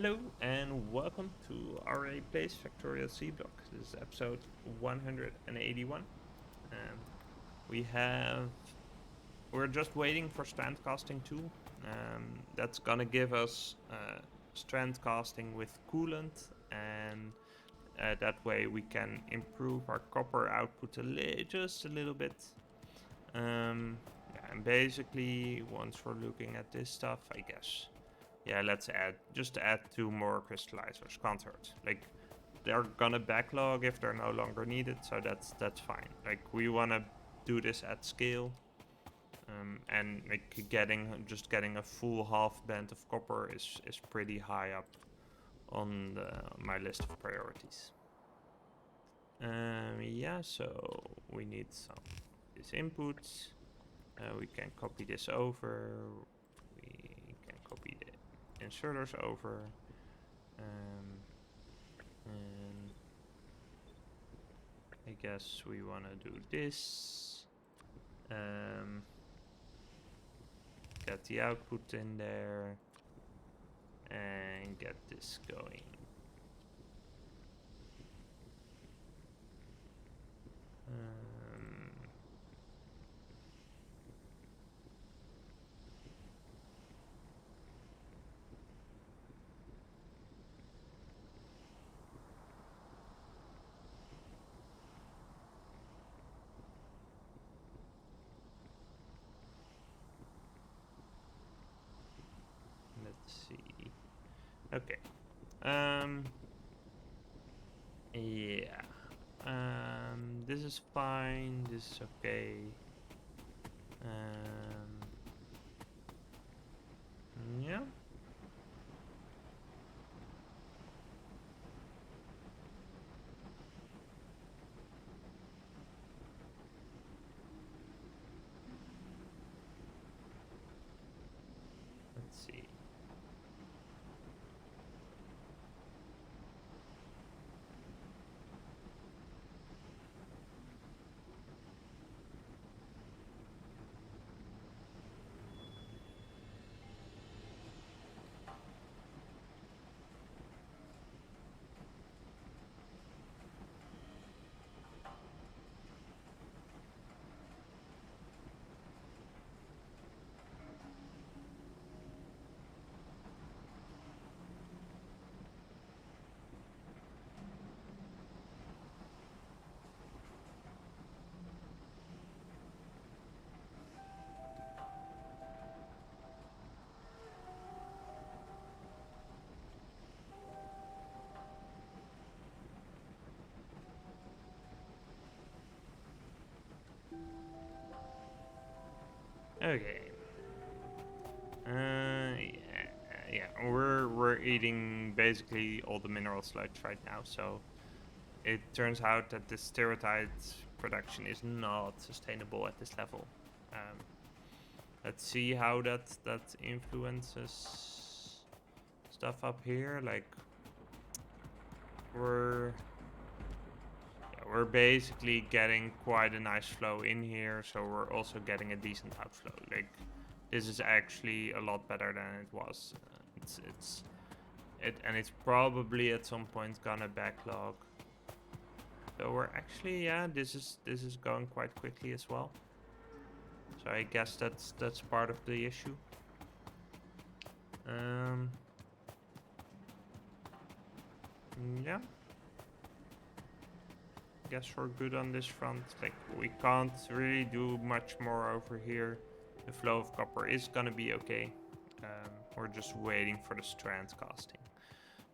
Hello and welcome to Aurei Plays Factorio Seablock. This is episode 181. Um, we have we're just waiting for strand casting 2. That's gonna give us strand casting with coolant, and that way we can improve our copper output just a little bit. Yeah, and basically once we're looking at this stuff, I guess. Yeah, let's just add 2 more crystallizers. Can't hurt. Like, they're gonna backlog if they're no longer needed, so that's fine. Like, we wanna do this at scale, and like getting a full half band of copper is pretty high up on my list of priorities. Yeah, so we need some these inputs. We can copy this over. We can copy the inserters over. And I guess we want to do this. Get the output in there and get this going. Let's see. Okay. Yeah. This is fine. This is okay. Yeah. Let's see. Okay. Yeah, we're eating basically all the mineral sludge right now, so it turns out that this stereotype production is not sustainable at this level. Let's see how that influences stuff up here. Like, we're basically getting quite a nice flow in here, so we're also getting a decent outflow. Like, this is actually a lot better than it was. And it's probably at some point gonna backlog. So we're actually, yeah, this is going quite quickly as well. So I guess that's part of the issue. Yeah. Guess we're good on this front. Like, we can't really do much more over here. The flow of copper is gonna be okay. We're just waiting for the strand casting.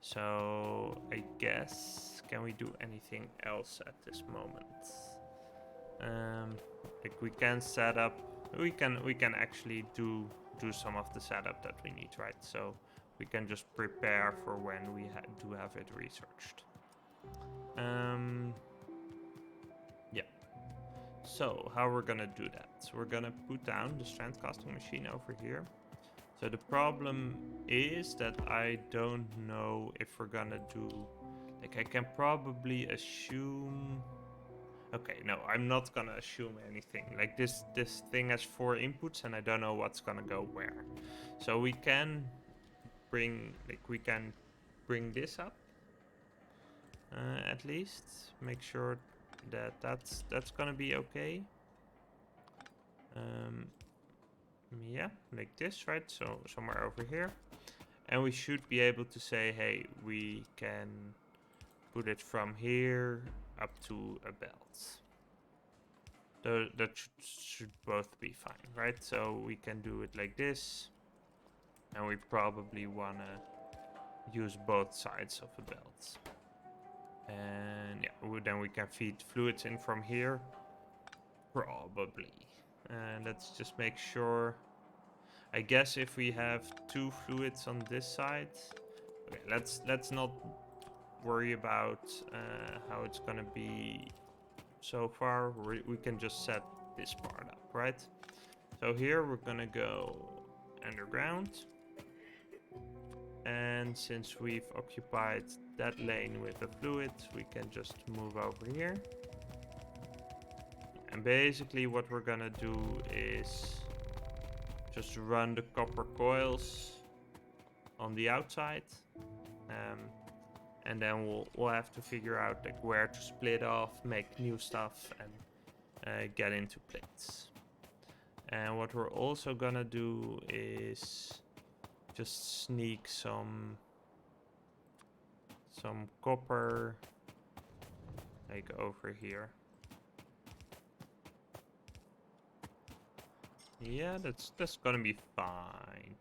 So I guess, can we do anything else at this moment? Like, we can set up. We can actually do some of the setup that we need, right? So we can just prepare for when we do have it researched. Yeah. So how we're gonna do that? So we're gonna put down the strand casting machine over here. So the problem is that I don't know if we're gonna do, like, I can probably assume. Okay, no, I'm not gonna assume anything. Like, this thing has 4 inputs and I don't know what's gonna go where. So we can bring, like, we can bring this up. At least make sure that that's gonna be okay. Yeah, like this, right? So somewhere over here. And we should be able to say, hey, we can put it from here up to a belt. That should both be fine, right? So we can do it like this. And we probably want to use both sides of a belt. And yeah, then we can feed fluids in from here. Probably. And let's just make sure. I guess if we have 2 fluids on this side. Okay, let's not worry about how it's gonna be so far. We can just set this part up, right? So here we're gonna go underground. And since we've occupied that lane with the fluid, we can just move over here. And basically what we're gonna do is just run the copper coils on the outside. And then we'll have to figure out like where to split off, make new stuff, and get into plates. And what we're also gonna do is just sneak some copper like over here. Yeah, that's gonna be fine.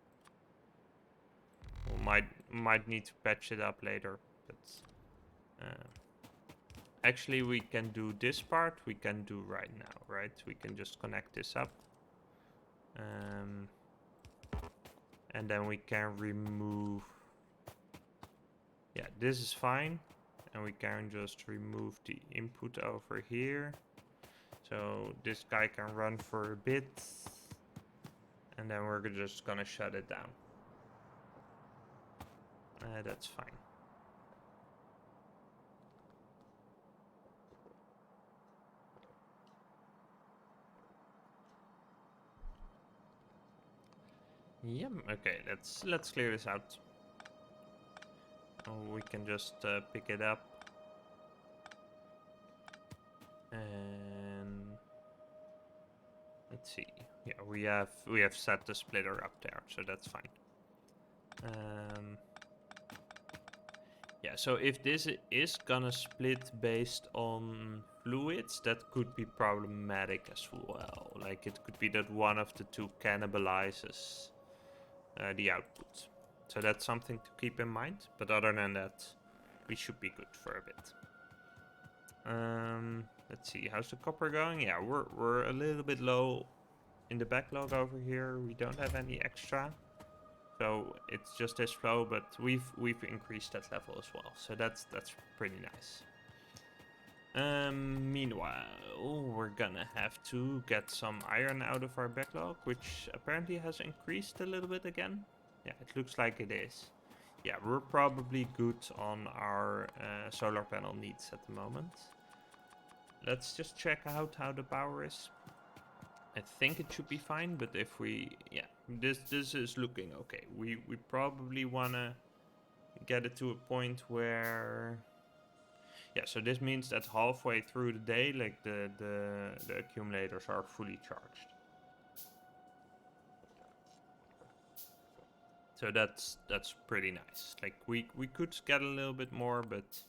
We might need to patch it up later, but actually we can do this part. We can do right now, right? We can just connect this up, and then we can remove. Yeah, this is fine, and we can just remove the input over here. So this guy can run for a bit, and then we're just gonna shut it down. That's fine. Yeah, okay, let's clear this out. Oh, we can just pick it up. And let's see. Yeah, we have set the splitter up there, so that's fine. Yeah, so if this is gonna split based on fluids, that could be problematic as well. Like it could be that one of the two cannibalizes the output. So that's something to keep in mind. But other than that, we should be good for a bit. Let's see, how's the copper going? Yeah, we're a little bit low in the backlog over here. We don't have any extra. So it's just this flow, but we've increased that level as well. So that's pretty nice. Meanwhile, we're gonna have to get some iron out of our backlog, which apparently has increased a little bit again. Yeah, it looks like it is. Yeah, we're probably good on our solar panel needs at the moment. Let's just check out how the power is. I think it should be fine, but if we, yeah, this is looking okay. We probably wanna get it to a point where, yeah. So this means that halfway through the day, like the accumulators are fully charged. So that's pretty nice. Like we could get a little bit more, but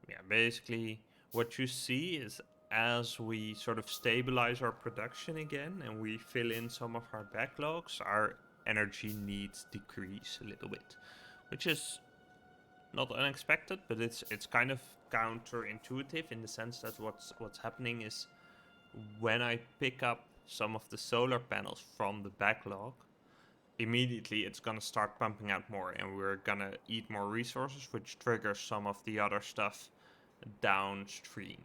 yeah, basically what you see is as we sort of stabilize our production again and we fill in some of our backlogs, our energy needs decrease a little bit, which is not unexpected, but it's kind of counterintuitive in the sense that what's happening is when I pick up some of the solar panels from the backlog, immediately it's gonna start pumping out more and we're gonna eat more resources, which triggers some of the other stuff downstream.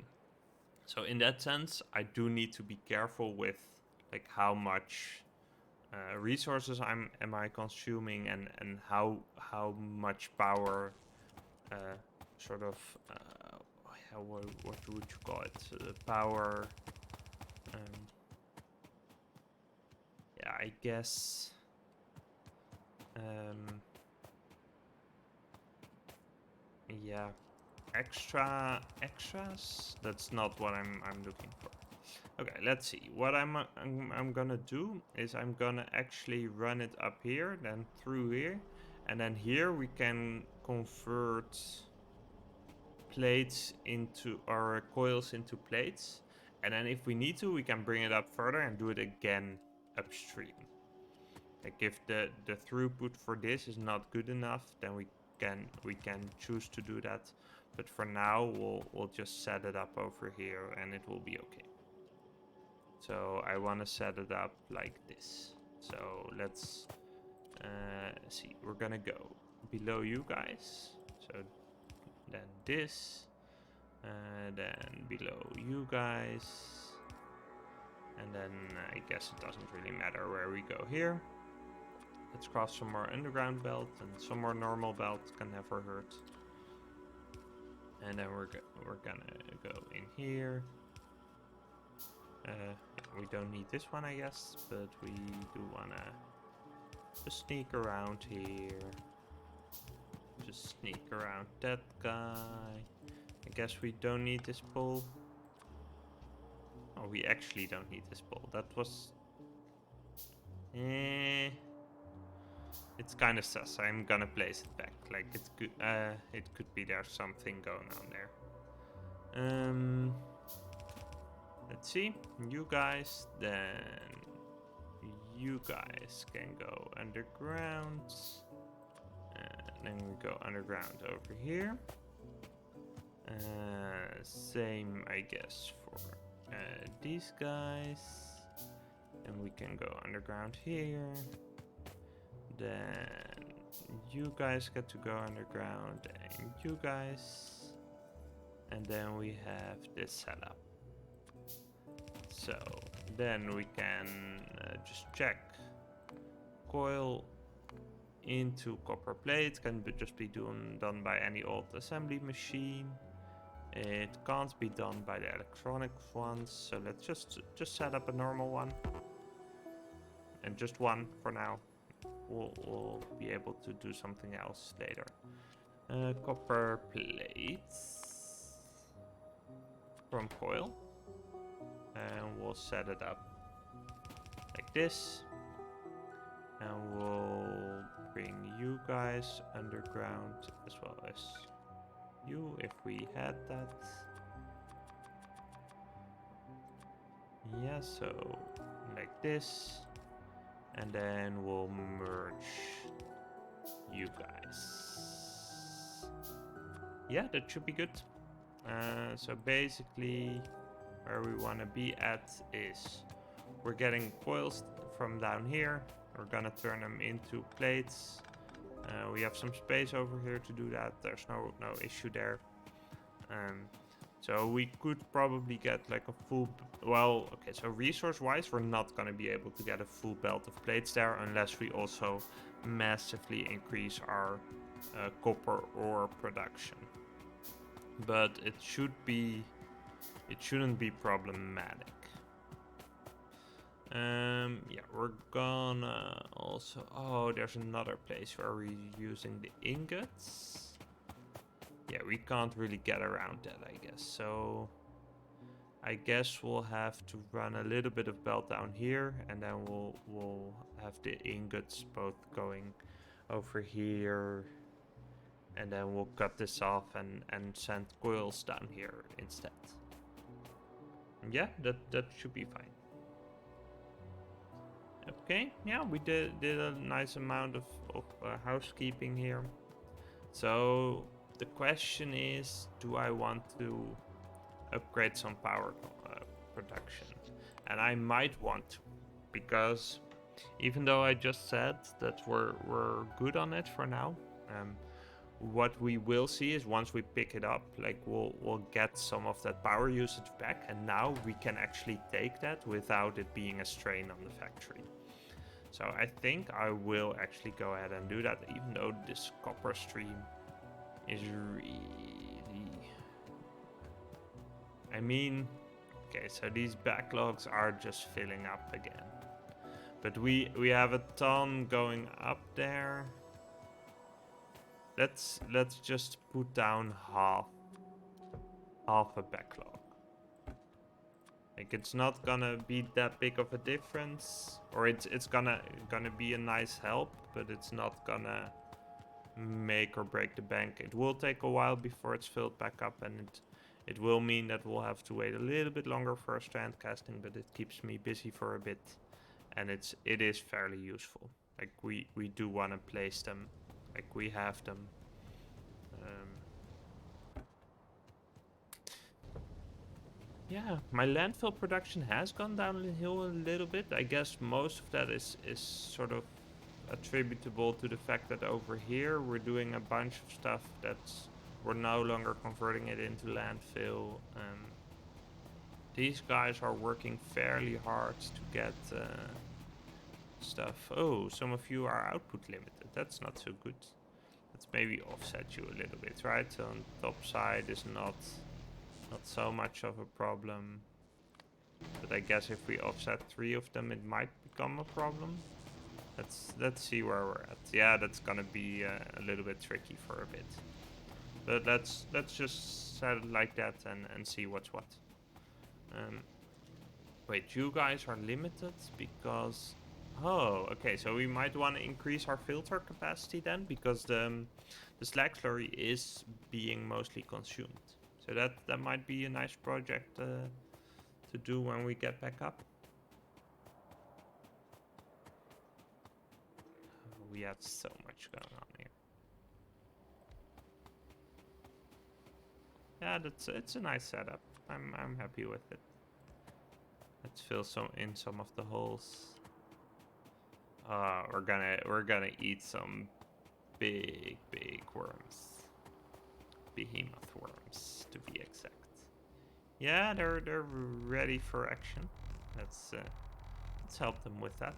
So in that sense, I do need to be careful with like how much resources am I consuming and how much power sort of what would you call it, power, yeah, I guess Yeah, extras. That's not what I'm looking for. Okay, let's see. What I'm gonna do is I'm gonna actually run it up here, then through here, and then here we can convert plates into, or coils into plates, and then if we need to, we can bring it up further and do it again upstream. Like if the throughput for this is not good enough, then we can choose to do that. But for now, we'll just set it up over here, and it will be okay. So I want to set it up like this. So let's see. We're gonna go below you guys. So then this, then below you guys, and then I guess it doesn't really matter where we go here. Let's cross some more underground belt, and some more normal belt can never hurt. And then we're gonna go in here. We don't need this one, I guess, but we do wanna just sneak around here. Just sneak around that guy. I guess we don't need this pole. Oh, we actually don't need this pole. That was... It's kind of sus. I'm gonna place it back. Like, it's good. It could be there's something going on there. Let's see. You guys, then you guys can go underground. And then we go underground over here. Same, I guess, for these guys. And we can go underground here. Then you guys get to go underground, and you guys. And then we have this setup. So then we can just check. Coil into copper plate can just be done by any old assembly machine. It can't be done by the electronic ones, so let's just set up a normal one. And just one for now. We'll be able to do something else later. Copper plates from coil. And we'll set it up like this. And we'll bring you guys underground as well as you, if we had that. Yeah, so like this. And then we'll merge you guys. Yeah, that should be good. So basically where we want to be at is we're getting coils from down here. We're gonna turn them into plates. We have some space over here to do that. There's no issue there. So we could probably get like a full... Well, okay, so resource-wise, we're not going to be able to get a full belt of plates there unless we also massively increase our copper ore production. But it shouldn't be problematic. Yeah, we're gonna also... Oh, there's another place where we're using the ingots. Yeah, we can't really get around that, I guess. So I guess we'll have to run a little bit of belt down here, and then we'll have the ingots both going over here, and then we'll cut this off and send coils down here instead. Yeah, that should be fine. Okay, yeah, we did a nice amount of housekeeping here. So the question is, do I want to upgrade some power production? And I might want to, because even though I just said that we're good on it for now, what we will see is once we pick it up, like we'll get some of that power usage back, and now we can actually take that without it being a strain on the factory. So I think I will actually go ahead and do that, even though this copper stream is really... I mean, okay, so these backlogs are just filling up again. But we have a ton going up there. let's just put down half a backlog. Like, it's not gonna be that big of a difference, or it's gonna be a nice help, but it's not gonna make or break the bank. It will take a while before it's filled back up, and it will mean that we'll have to wait a little bit longer for our strand casting, but it keeps me busy for a bit, and it is fairly useful. Like, we do want to place them, like we have them. Yeah, my landfill production has gone downhill a little bit. I guess most of that is sort of attributable to the fact that over here we're doing a bunch of stuff that's we're no longer converting it into landfill. These guys are working fairly hard to get stuff. Oh, some of you are output limited. That's not so good. Let's maybe offset you a little bit, right? So on top side is not so much of a problem. But I guess if we offset 3 of them, it might become a problem. Let's see where we're at. Yeah, that's gonna be a little bit tricky for a bit. But let's just set it like that and see what's what. Wait, you guys are limited because... Oh, okay, so we might want to increase our filter capacity then, because the slag slurry is being mostly consumed. So that might be a nice project to do when we get back up. We have so much going on here. Yeah, it's a nice setup. I'm happy with it. Let's fill some of the holes. We're gonna eat some big worms. Behemoth worms, to be exact. Yeah, they're ready for action. Let's help them with that.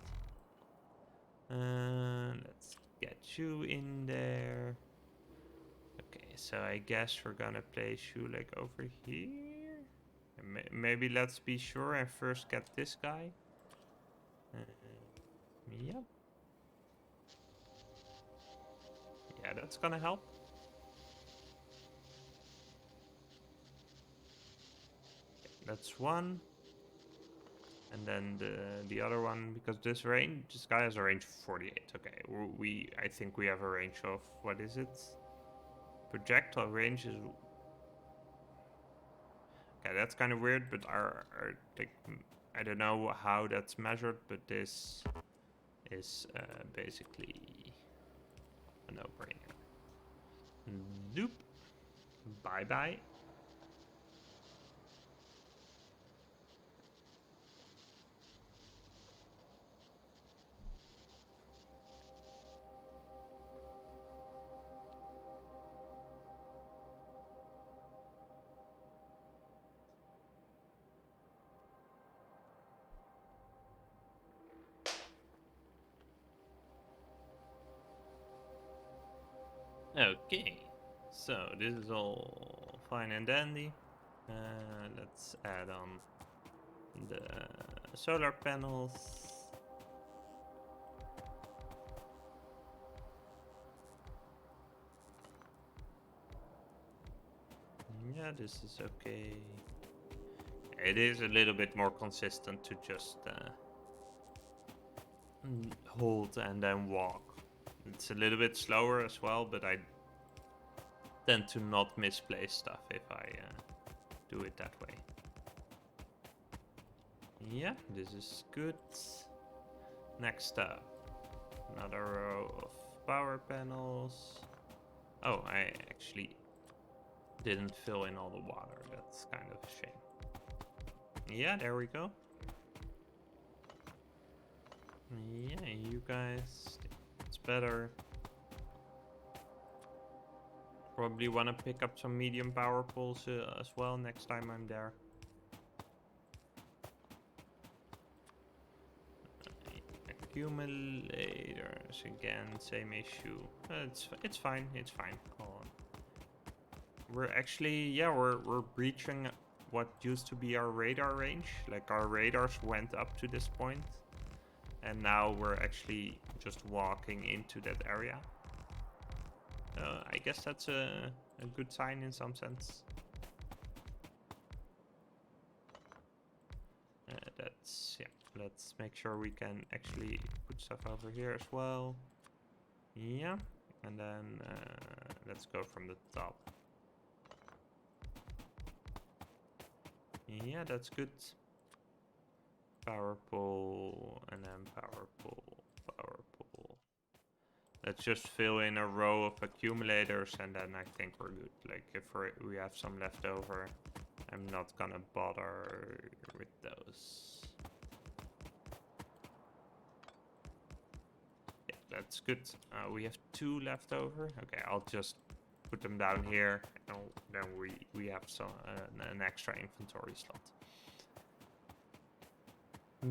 Let's get you in there. Okay, so I guess we're gonna place you like over here. Maybe let's be sure and first get this guy. Yep. Yeah, that's gonna help. That's one. And then the other one, because this guy has a range of 48. Okay, I think we have a range of, what is it? Projectile range is... Okay, that's kind of weird, but our like, I don't know how that's measured, but this is basically a no-brainer. Nope. Bye-bye. Okay, so this is all fine and dandy. Let's add on the solar panels. Yeah, this is okay. It is a little bit more consistent to just hold and then walk. It's a little bit slower as well, but I tend to not misplace stuff if I do it that way. Yeah, this is good. Next up, another row of power panels. Oh, I actually didn't fill in all the water. That's kind of a shame. Yeah, there we go. Yeah, you guys, it's better. Probably want to pick up some medium power poles as well next time I'm there. Accumulators again, same issue. It's fine. It's fine. Hold on. We're actually, yeah, we're breaching what used to be our radar range. Like, our radars went up to this point, and now we're actually just walking into that area. I guess that's a good sign in some sense. Yeah, let's make sure we can actually put stuff over here as well. Yeah, and then let's go from the top. Yeah, that's good. Power pole, and then power pole, power pole. Let's just fill in a row of accumulators, and then I think we're good. Like, if we have some left over, I'm not gonna bother with those. Yeah, that's good. We have 2 left over. Okay, I'll just put them down here, and then we have some an extra inventory slot.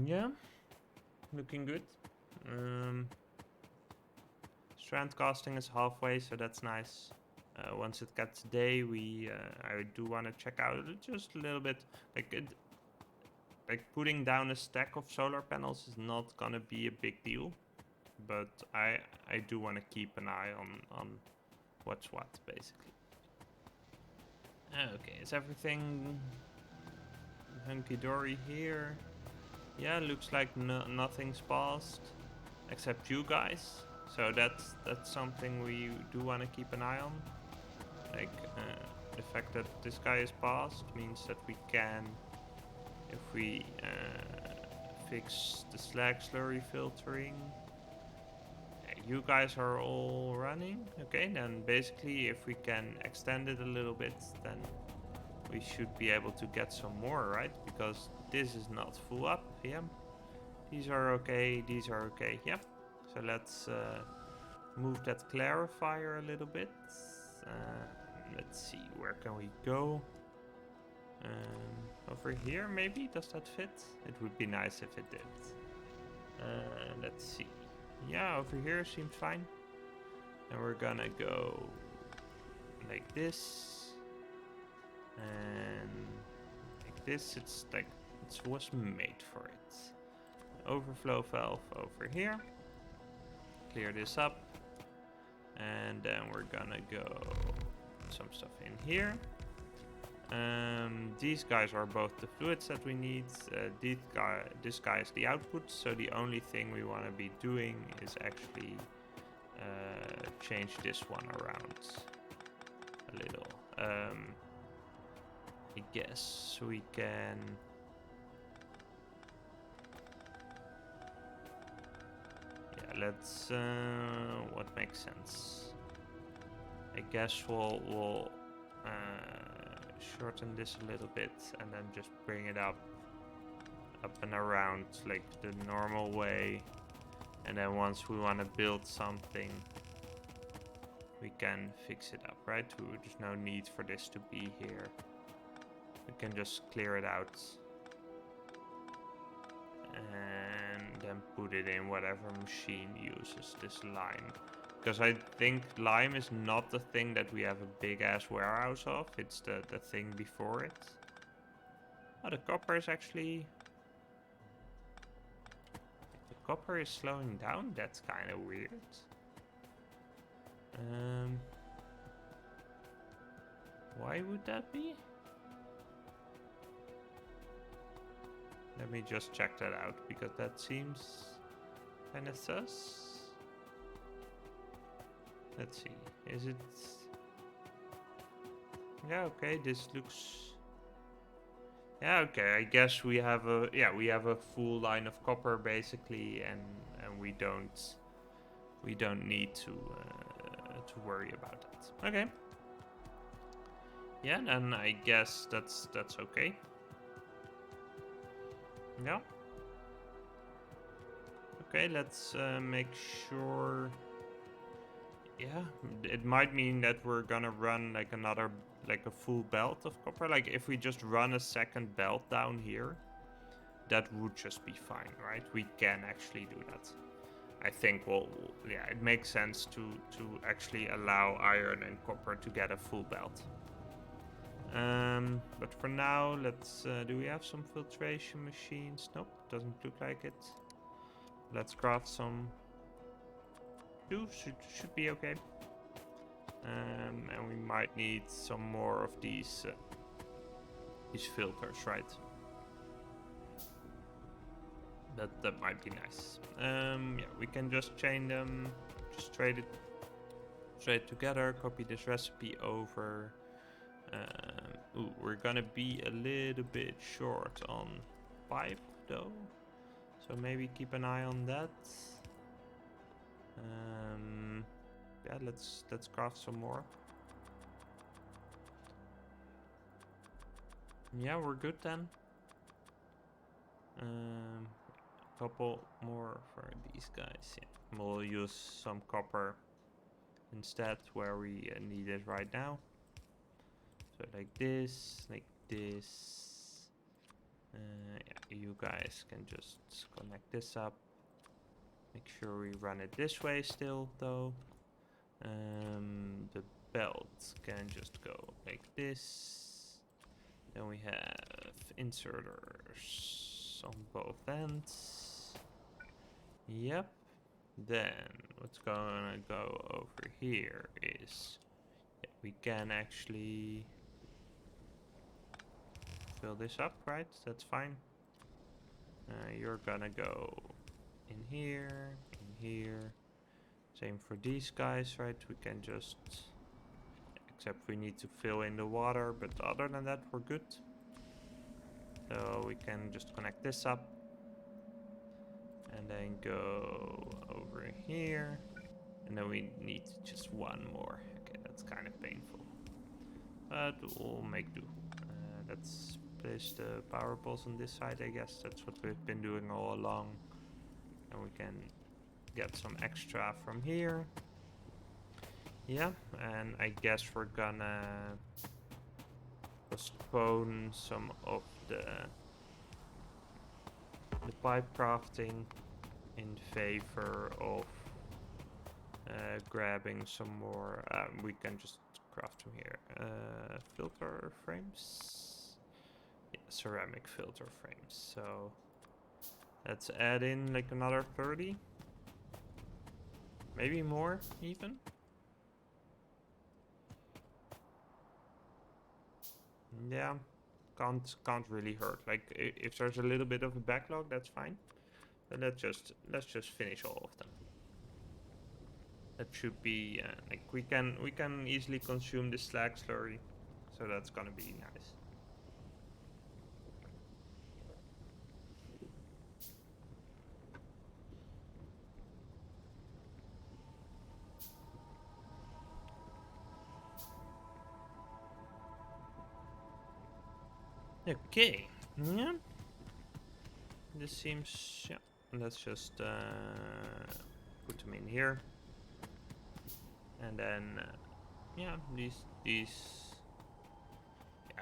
Yeah, looking good. Strand casting is halfway, so that's nice. Once it gets day, I do want to check out just a little bit. Like putting down a stack of solar panels is not gonna be a big deal, but I do want to keep an eye on what's what basically. Okay, is everything hunky-dory here? Yeah, looks like nothing's passed except you guys. So that's something we do want to keep an eye on. Like the fact that this guy is passed means that we can, if we fix the slag slurry filtering. You guys are all running. Okay, then basically if we can extend it a little bit, then we should be able to get some more, right? Because this is not full up. Yeah, these are okay, these are okay. Yeah, so let's move that clarifier a little bit. Let's see, where can we go? Over here maybe? Does that fit? It would be nice if it did. Let's see. Yeah, over here seems fine. And we're gonna go like this. And like this. It's like it was made for it. Overflow valve over here. Clear this up. And then we're gonna go put some stuff in here. These guys are both the fluids that we need. This guy is the output, so the only thing we want to be doing is actually change this one around a little. I guess we can. Yeah, let's. What makes sense? I guess we'll shorten this a little bit and then just bring it up and around like the normal way, and then once we want to build something we can fix it up, right? There's no need for this to be here. We can just clear it out and then put it in whatever machine uses this lime. Because I think lime is not the thing that we have a big ass warehouse of. It's the thing before it. Oh, the copper is actually... The copper is slowing down? That's kind of weird. Why would that be? Let me just check that out, because that seems kind of sus. Let's see, is it... Yeah, okay, this looks... Yeah, okay, I guess we have a... Yeah, we have a full line of copper, basically, and we don't need to worry about that. Okay. Yeah, then I guess that's okay. Yeah. Okay, let's make sure... Yeah, it might mean that we're gonna run like a full belt of copper. Like if we just run a second belt down here, that would just be fine, right? We can actually do that. I think, well, yeah, it makes sense to actually allow iron and copper to get a full belt. But for now, let's, do we have some filtration machines? Nope, doesn't look like it. Let's craft some. Should be okay. And we might need some more of these filters, right? That might be nice. Yeah, we can just chain them, just trade it straight together. Copy this recipe over. Ooh, we're gonna be a little bit short on pipe though, so maybe keep an eye on that. Yeah, let's craft some more. Yeah, we're good then. Couple more for these guys. Yeah, we'll use some copper instead where we need it right now. So like this, like this. Yeah, you guys can just connect this up. Make sure we run it this way still though. The belt can just go like this. Then we have inserters on both ends. Yep. Then what's gonna go over here is we can actually fill this up, right? That's fine. You're gonna go in here, in here. Same for these guys, right? We can just, except we need to fill in the water, but other than that, we're good. So we can just connect this up and then go over here. And then we need just one more. Okay, that's kind of painful, but we'll make do. Let's place the power poles on this side, I guess. That's what we've been doing all along. And we can get some extra from here. Yeah, and I guess we're gonna postpone some of the pipe crafting in favor of grabbing some more. We can just craft from here. Filter frames. Yeah, ceramic filter frames. So let's add in like another 30. Maybe more even. Yeah, can't really hurt. Like if there's a little bit of a backlog, that's fine. But let's just finish all of them. That should be like we can easily consume this slag slurry, so that's gonna be nice. Okay, yeah. This seems, yeah. Let's just put them in here, and then yeah, these.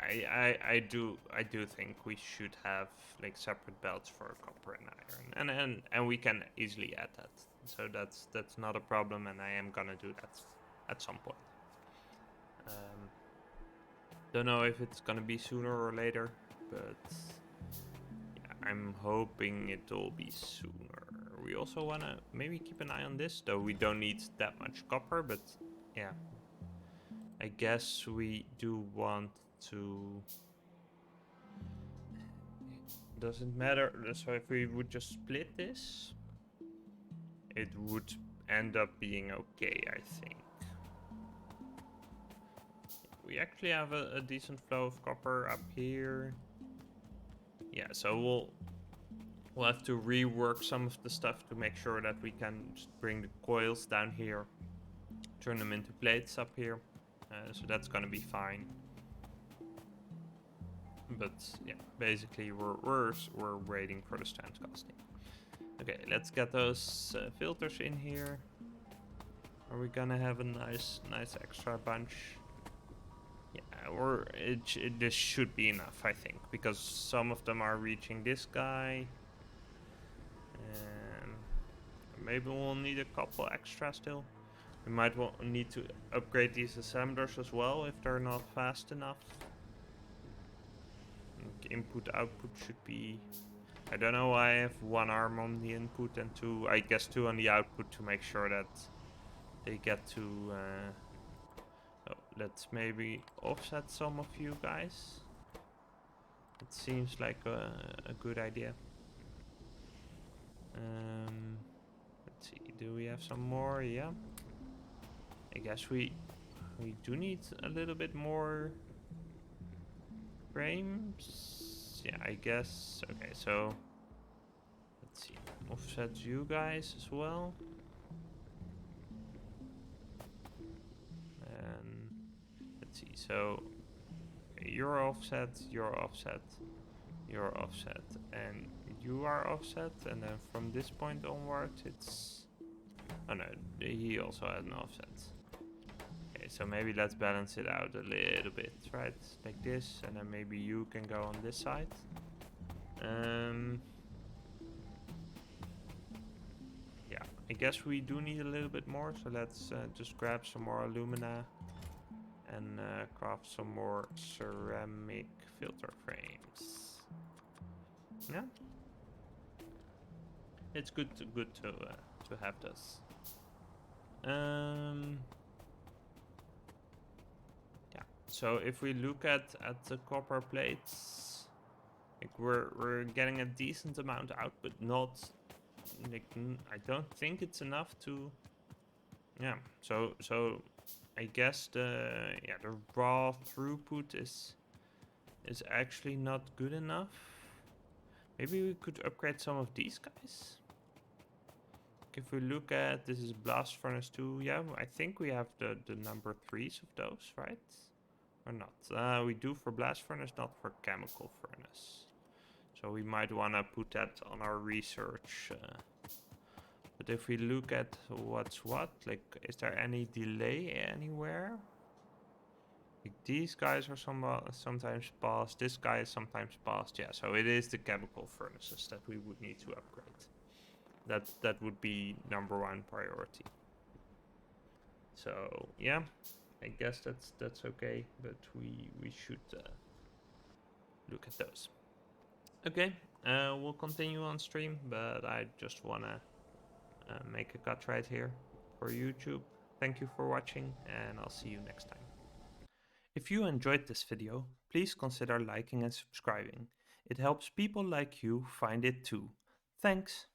I do think we should have like separate belts for copper and iron, and we can easily add that. So that's not a problem, and I am gonna do that at some point. Don't know if it's gonna be sooner or later, but yeah, I'm hoping it'll be sooner. We also wanna maybe keep an eye on this, though we don't need that much copper, but yeah. I guess we do want to... Doesn't matter, so if we would just split this, it would end up being okay, I think. We actually have a decent flow of copper up here. Yeah, so we'll have to rework some of the stuff to make sure that we can just bring the coils down here, turn them into plates up here. So that's gonna be fine. But yeah, basically we're waiting for the strand casting. Okay, let's get those filters in here. Are we gonna have a nice extra bunch? Yeah, this should be enough, I think, because some of them are reaching this guy. And maybe we'll need a couple extra still. We might need to upgrade these assemblers as well if they're not fast enough. Input output should be... I don't know why I have one arm on the input and I guess two on the output to make sure that they get to let's maybe offset some of you guys. It seems like a good idea. Let's see, do we have some more? Yeah. I guess we do need a little bit more frames. Yeah, I guess. Okay, so let's see. Offset you guys as well. And let's see. So okay, you're offset, you're offset, you're offset, and you are offset. And then from this point onwards, it's... Oh no, he also has an offset. Okay, so maybe let's balance it out a little bit, right? Like this, and then maybe you can go on this side. Yeah, I guess we do need a little bit more, so let's just grab some more alumina and craft some more ceramic filter frames. Yeah, it's good to have this. Yeah. So if we look at the copper plates, like we're getting a decent amount out, but not like I don't think it's enough to. Yeah. So I guess the raw throughput is actually not good enough. Maybe we could upgrade some of these guys. If we look at, this is blast furnace 2. Yeah, I think we have the number 3s of those, right? Or not? We do for blast furnace, not for chemical furnace. So we might want to put that on our research. But if we look at what's what, like, is there any delay anywhere? Like these guys are sometimes passed. This guy is sometimes passed. Yeah, so it is the chemical furnaces that we would need to upgrade. That would be number 1 priority. So yeah, I guess that's okay. But we should look at those. Okay, we'll continue on stream, but I just wanna make a cut right here for YouTube. Thank you for watching, and I'll see you next time. If you enjoyed this video, please consider liking and subscribing. It helps people like you find it too. Thanks!